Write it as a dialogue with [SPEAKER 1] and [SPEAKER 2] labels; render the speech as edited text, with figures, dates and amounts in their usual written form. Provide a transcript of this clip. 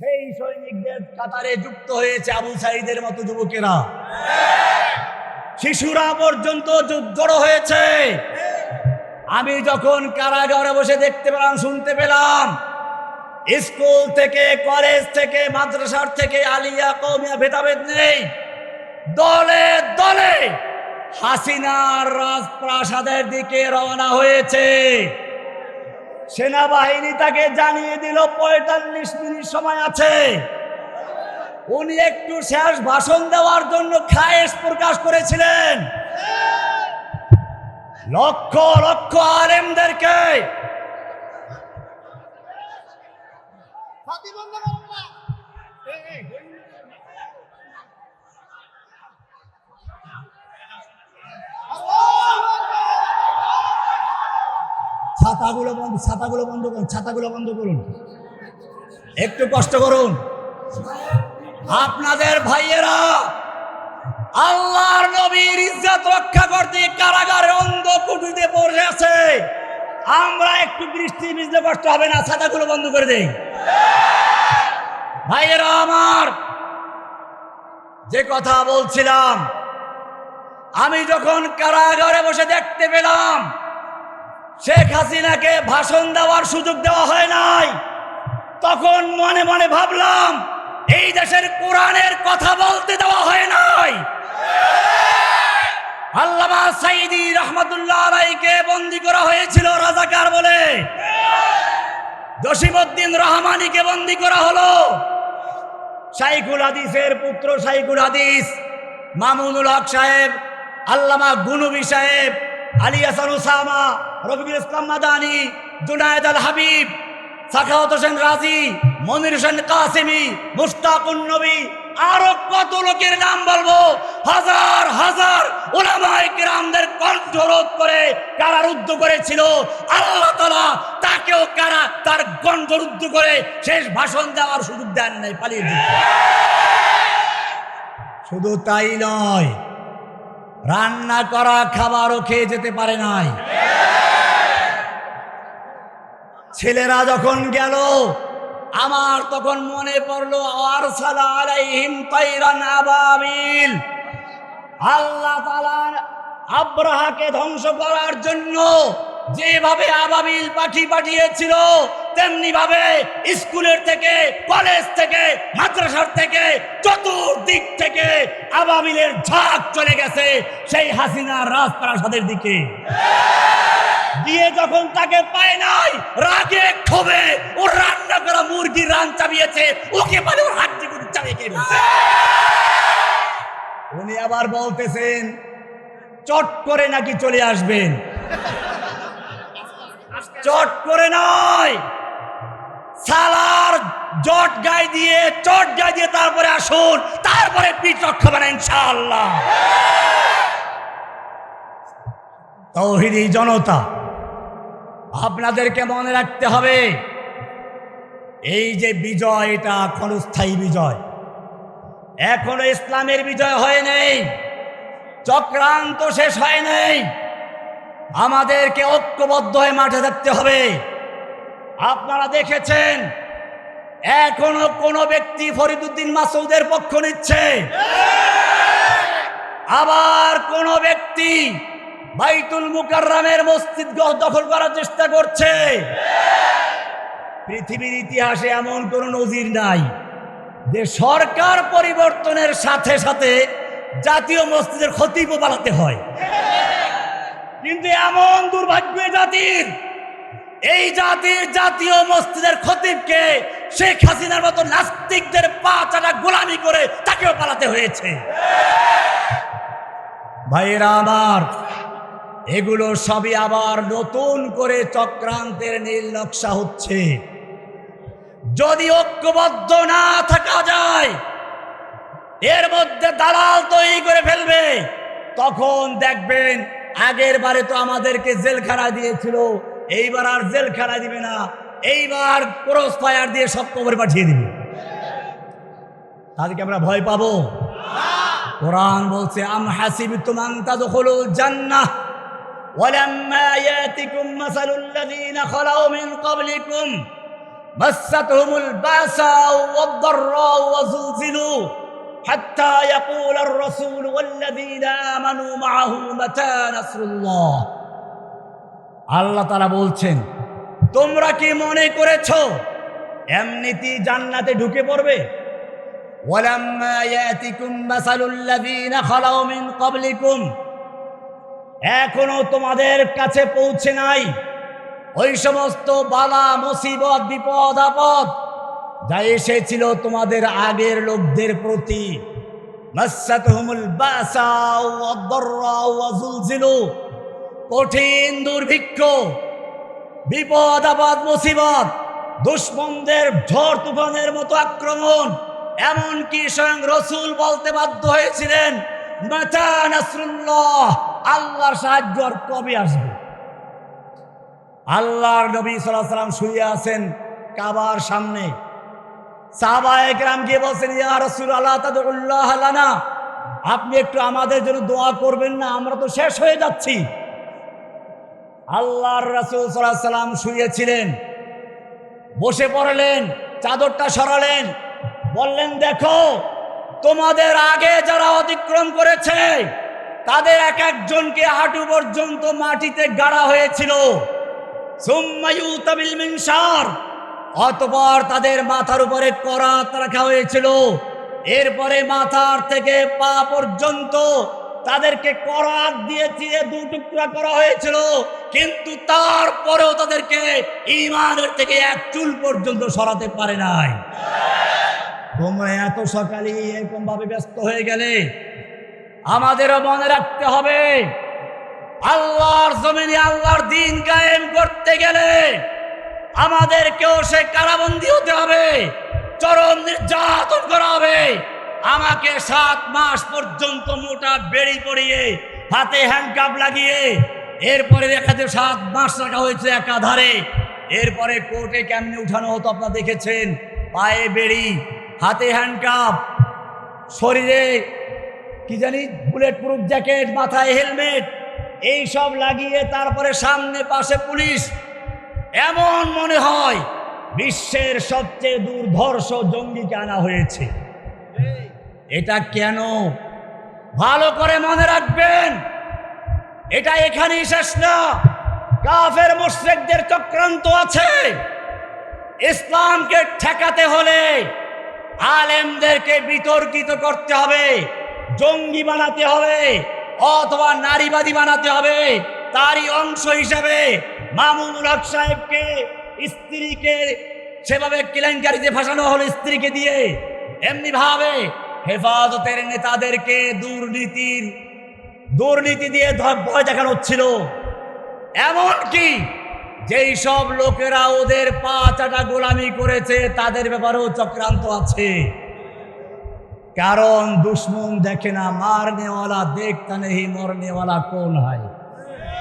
[SPEAKER 1] সেই সৈনিকদের কাতারে যুক্ত হয়েছে আবু সাঈদের মতো যুবকেরা, শিশুরা পর্যন্ত জড়ো হয়েছে। আমি যখন কারাগারে বসে দেখতে পেলাম, শুনতে পেলাম, স্কুল থেকে, কলেজ থেকে, মাদ্রাসার থেকে, আলিয়া কওমিয়া ভেদাভেদ নেই, দলে দলে হাসিনার রাজপ্রাসাদের দিকে রওনা হয়েছে। সেনাবাহিনী তাকে জানিয়ে দিল ৪৫ মিনিট সময় আছে। উনি একটু শেষ ভাষণ দেওয়ার জন্য খায়েশ প্রকাশ করেছিলেন। লক্ষ লক্ষ আলেমদেরকে ছাতাগুলো বন্ধ করুন, ছাতাগুলো বন্ধ করুন, একটু কষ্ট করুন। আপনাদের ভাইয়েরা আল্লাহর নবীর ইজ্জত রক্ষা করতে কারাগারে অন্ধ কুটিতে পড়ে আছে। আমরা একটু বৃষ্টি ভিজলে কষ্ট হবে না, ছাতাগুলো বন্ধ করে দেই। ভাইয়েরা আমার, যে কথা বলছিলাম, আমি যখন কারাগারে বসে দেখতে পেলাম শেখ হাসিনাকে ভাষণ দেওয়ার সুযোগ দেওয়া হয় নাই, তখন মনে মনে ভাবলাম এই দেশের কোরআনের কথা বলতে দেওয়া হয় নাই। আল্লামা সাঈদী রহমাতুল্লাহ আলাইহিকে বন্দী করা হয়েছিল রাজাকার বলে, জসিমউদ্দিন রহমানীকে বন্দী করা হলো, শাইখুল হাদিসের পুত্র শাইখুল হাদিস মামুনুল হক সাহেব, আল্লামা গুনবী সাহেব, আলী হাসান ওসামা, রফিকুল ইসলাম মাদানী, জুনায়েদ আল হাবিব, সাখাওয়াত হোসেন রাজি, মনির হোসেন কাসেমি, মুশতাকুন নবী, আরো কত লোকের নাম বলবো। হাজার হাজার উলামায়ে কিরামদের কণ্ঠরোধ করে কারারুদ্ধ করেছিল। আল্লাহ তাআলা তাকেও তার কণ্ঠরুদ্ধ করে শেষ ভাষণ দেওয়ার সুযোগ দেন নাই, পালিয়ে দিয়েছে। শুধু তাই নয়, রান্না করা খাবারও খেয়ে যেতে পারে নাই। ছেলেরা যখন গেল, আমার তখন মনে পড়লো আরসালা আলাইহিম তাইরান আবাবিল, আল্লাহ তাআলা আব্রাহাকে ধ্বংস করার জন্য যেভাবে আবাবিল পাখি পাঠিয়েছিল, তেমনি ভাবে স্কুলের থেকে, কলেজ থেকে, মাদ্রাসার থেকে, চতুর্দিক থেকে আবাবিলের ঝাঁক চলে গেছে সেই হাসিনার রাজপ্রাসাদের দিকে। দিয়ে যখন তাকে পায় নাই, রাগে ক্ষোভে ও রান্না করা মুরগির রান চাবিয়েছে, ওকে বলে ওর হাড্ডি গুলো চাবিয়ে খেয়ে ফেলছে। উনি আবার বলতেছেন চট করে নাকি চলে আসবেন। চট করে নয়, সালার জট গায়ে দিয়ে, চট গায়ে দিয়ে তারপরে আসুন, তারপরে পিঠ রক্ষা হবে না ইনশাআল্লাহ। তাওহীদি জনতা, আপনাদেরকে মনে রাখতে হবে, এই যে বিজয়, এটা ক্ষণস্থায়ী বিজয়, এখনো ইসলামের বিজয় হয় নাই, চক্রান্ত শেষ হয় নাই। আমাদেরকে ঐক্যবদ্ধ হয়ে মাঠে থাকতে হবে। আপনারা দেখেছেন এখনো কোন ব্যক্তি ফরিদউদ্দিন মাসউদের পক্ষ নিচ্ছে, আবার কোন ব্যক্তি বাইতুল মুকাররমের মসজিদ দখল করার চেষ্টা করছে। পৃথিবীর ইতিহাসে এমন কোন নজির নাই যে সরকার পরিবর্তনের সাথে সাথে জাতীয় মসজিদের খতিবও পালাতে হয়। কিন্তু এমন দুর্ভাগ্য জাতির, এই জাতির জাতীয় মসজিদের খতিবকে শেখ হাসিনার মতো নাস্তিকদের পা চাটা গোলামি করে তাকেও পালাতে হয়েছে। ভাইয়েরা আমার, এগুলো সবই আবার নতুন করে চক্রান্তের নীল নকশা হচ্ছে। যদি ঐক্যবদ্ধ না থাকা যায়, এর মধ্যে দালাল তৈরি করে ফেলবে, তখন দেখবেন আগের বারে তো আমাদেরকে জেলখানা দিয়েছিল, এইবার আর জেলখানা দিবে না, এইবার ক্রস ফায়ার দিয়ে সব কবরে পাঠিয়ে দিবে। তাদেরকে আমরা ভয় পাবো? কোরআন বলছে আম হাসিবতুম আন তাদখুলুল জান্নাহ ওয়ালাম্মা ইয়াতিকুম মাসালুল লাযীনা খালাউ মিন ক্বাবলিকুম মাসাতহুমুল বাসাউ ওয়াদ-দাররাউ ওয়া যুলজিলু হাত্তা ইয়াকুলার রাসূল ওয়াল্লাযীনা আমানু মাআহু মাতা নাসরুল্লাহ। আল্লাহ তাআলা বলছেন, তোমরা কি মনে করেছো এমনিতেই জান্নাতে ঢুকে পড়বে? ওয়ালাম্মা ইয়াতিকুম মাসালুল লাযীনা খালাউ মিন ক্বাবলিকুম, এখনো তোমাদের কাছে পৌঁছে নাই ওই সমস্ত বালা মুসিবত বিপদ আপদ যা এসেছিল তোমাদের আগের লোকদের প্রতি। মাসাতহুমুল বাসাউ ওয়াদ-দাররাউ ওয়া যুলজিলু, কঠিন দুর্ভিক্ষ, বিপদ আপদ মুসিবত, দুশমনদের ঝড় তুফানের মতো আক্রমণ, এমনকি স্বয়ং রাসূল বলতে বাধ্য হয়েছিলেন, মাতা নাসরুল্লাহ, আল্লাহর সাহায্য আর কবে আসবে? আল্লাহর নবী সাল্লাল্লাহু আলাইহি ওয়াসাল্লাম শুয়ে আছেন কাবার সামনে। সাহাবায়ে কেরাম গিয়ে বলছেন, ইয়া রাসূলুল্লাহ তাদউল্লাহ লানা, আপনি একটু আমাদের জন্য দোয়া করবেন না, আমরা তো শেষ হয়ে যাচ্ছি। আল্লাহর রাসূল সাল্লাল্লাহু আলাইহি ওয়াসাল্লাম শুয়েছিলেন, বসে পড়লেন, চাদরটা সরালেন, বললেন, দেখো তোমাদের আগে যারা অতিক্রম করেছে তাদের এক একজনকে হাঁটু পর্যন্ত মাটিতে গাড়া হয়েছিল। সুম্মা ইউতা বিল মিনশার, অতঃপর তাদের মাথার উপরে করাত রাখা হয়েছিল, এরপরে মাথার থেকে পা পর্যন্ত তাদেরকে করাত দিয়ে চিরে দু টুকরা করা হয়েছিল, কিন্তু তারপরেও তাদেরকে ঈমানের থেকে এক চুল পর্যন্ত সরাতে পারে নাই। তোমরা এত সকালে এরকম ভাবে ব্যস্ত হয়ে গেলে, আমাদেরও মনে রাখতে হবে আল্লাহর জমিনে আল্লাহর দ্বীন কায়েম করতে গেলে আমাদেরকেও সে কারাবন্দী হতে হবে, চরম নির্যাতন করা হবে। আমাকে 7 মাস পর্যন্ত মোটা বেড়ি পরিয়ে হাতে হ্যান্ডকাপ লাগিয়ে এরপরে দেখা যায় 7 মাস রাখা হয়েছে একাধারে। এরপরে কোর্টে কেমনে উঠানো হতো আপনারা দেখেছেন, পায়ে বেড়ি, হাতে হ্যান্ডকাপ, শরীরে কি জানি বুলেট প্রুফ জ্যাকেট, মাথায় হেলমেট, এই সব লাগিয়ে তারপরে সামনে পাশে পুলিশ। এমন মনে হয় বিশ্বের সবচেয়ে দুর্ধর্ষ জঙ্গিকে আনা হয়েছে। এটা কেন? ভালো করে মনে রাখবেন, এটা এখানেই শেষ না। কাফের মুশরিকদের চক্রান্ত আছে। ইসলামকে ঠেকাতে হলে আলেমদেরকে বিতর্কিত করতে হবে, জঙ্গি বানাতে হবে, অথবা নারীবাদী বানাতে হবে। তারই অংশ হিসাবে মামুনুল হক সাহেবকে স্ত্রীকে সেভাবে কেলেঙ্কারিতে ফাঁসানো হলো, স্ত্রীকে দিয়ে। এমনি ভাবে হেফাজতের নেতাদেরকে দুর্নীতি দিয়ে ভয় দেখানো হচ্ছিল। এমনকি যেই সব লোকেরা ওদের পা চাটা গোলামি করেছে তাদের ব্যাপারেও চক্রান্ত আছে। কারণ দুশ্মন দেখে না, মারনেওয়ালা দেখতা নেই মরনেওয়ালা কোন হয়।